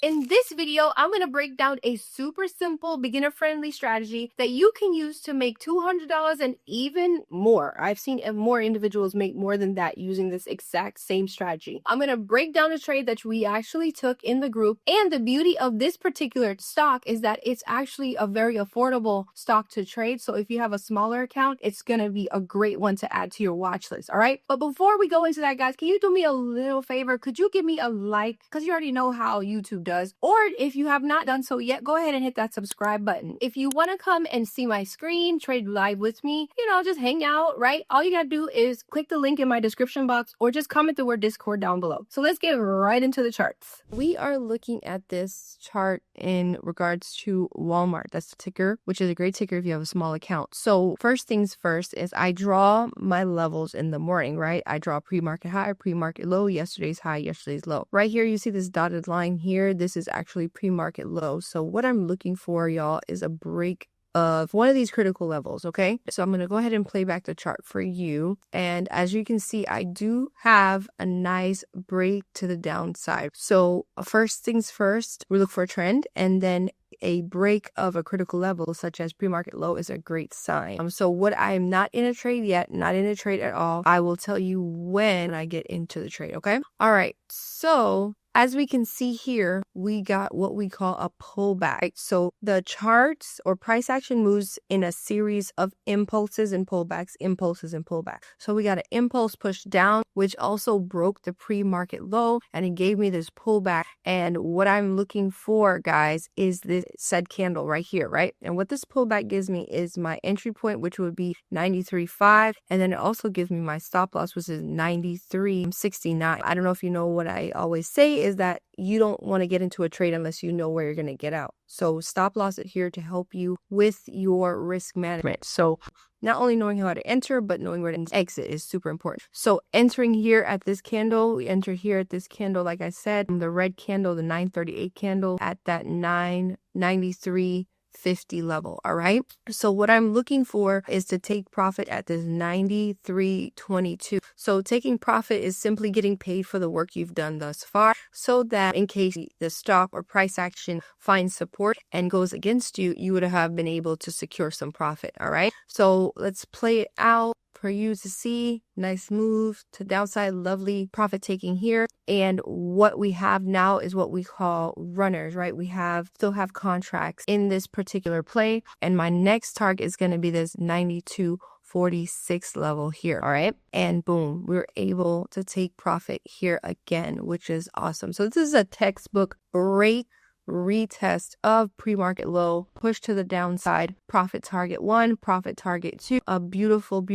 In this video, I'm going to break down a super simple beginner-friendly strategy that you can use to make $200 and even more. I've seen more individuals make more than that using this exact same strategy. I'm going to break down a trade that we actually took in the group, and the beauty of this particular stock is that it's actually a very affordable stock to trade. So if you have a smaller account, it's going to be a great one to add to your watch list. All right. But before we go into that, guys, can you do me a little favor? Could you give me a like? Because you already know how YouTube does. Or if you have not done so yet, go ahead and hit that subscribe button. If you want to come and see my screen, trade live with me, just hang out, right? All you got to do is click the link in my description box or just comment the word Discord down below. So let's get right into the charts. We are looking at this chart in regards to Walmart. That's the ticker, which is a great ticker if you have a small account. So first things first is I draw my levels in the morning, right? I draw pre-market high, pre-market low, yesterday's high, yesterday's low. Right here, you see this dotted line here. This is actually pre-market low. So what I'm looking for, y'all, is a break of one of these critical levels. Okay, so I'm going to go ahead and play back the chart for you, and as you can see, I do have a nice break to the downside. So first things first, we look for a trend, and then a break of a critical level such as pre-market low is a great sign. So what I'm not in a trade yet, not in a trade at all, I will tell you when I get into the trade. Okay, all right, so as we can see here, we got what we call a pullback. So the charts or price action moves in a series of impulses and pullbacks, impulses and pullbacks. So we got an impulse push down, which also broke the pre-market low, and it gave me this pullback. And what I'm looking for, guys, is this said candle right here, right? And what this pullback gives me is my entry point, which would be 93.5. And then it also gives me my stop loss, which is 93.69. I don't know if you know what I always say is that you don't want to get into a trade unless you know where you're going to get out. So stop loss is here to help you with your risk management. So not only knowing how to enter, but knowing where to exit is super important. So entering here at this candle, we enter here at this candle, like I said, the red candle, the 938 candle at that 993.50 level. All right. So what I'm looking for is to take profit at this 93.22. So taking profit is simply getting paid for the work you've done thus far, so that in case the stock or price action finds support and goes against you, you would have been able to secure some profit. All right. So let's play it out for you to see. Nice move to downside, lovely profit taking here. And what we have now is what we call runners, right? We still have contracts in this particular play, and my next target is going to be this 92.46 level here. All right. And boom, we're able to take profit here again, which is awesome. So this is a textbook break retest of pre-market low, push to the downside, profit target 1, profit target 2, a beautiful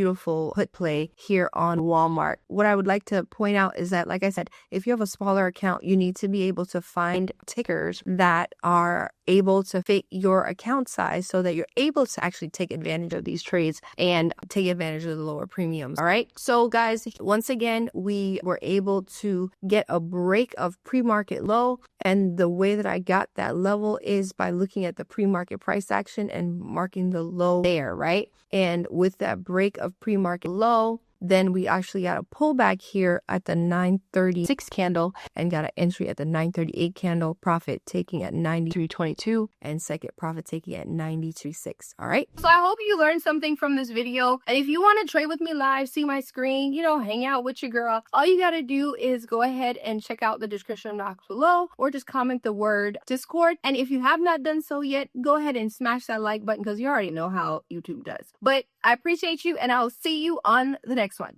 put play here on Walmart. What I would like to point out is that, like I said, if you have a smaller account, you need to be able to find tickers that are able to fit your account size so that you're able to actually take advantage of these trades and take advantage of the lower premiums. All right. So guys, once again, we were able to get a break of pre-market low, and the way that I got that level is by looking at the pre-market price action and marking the low there, right? And with that break of pre-market low, then we actually got a pullback here at the 936 candle and got an entry at the 938 candle, profit taking at 93.22 and second profit taking at 93.6. All right. So I hope you learned something from this video. And if you want to trade with me live, see my screen, hang out with your girl, all you got to do is go ahead and check out the description box below or just comment the word Discord. And if you have not done so yet, go ahead and smash that like button because you already know how YouTube does. But I appreciate you, and I'll see you on the next one.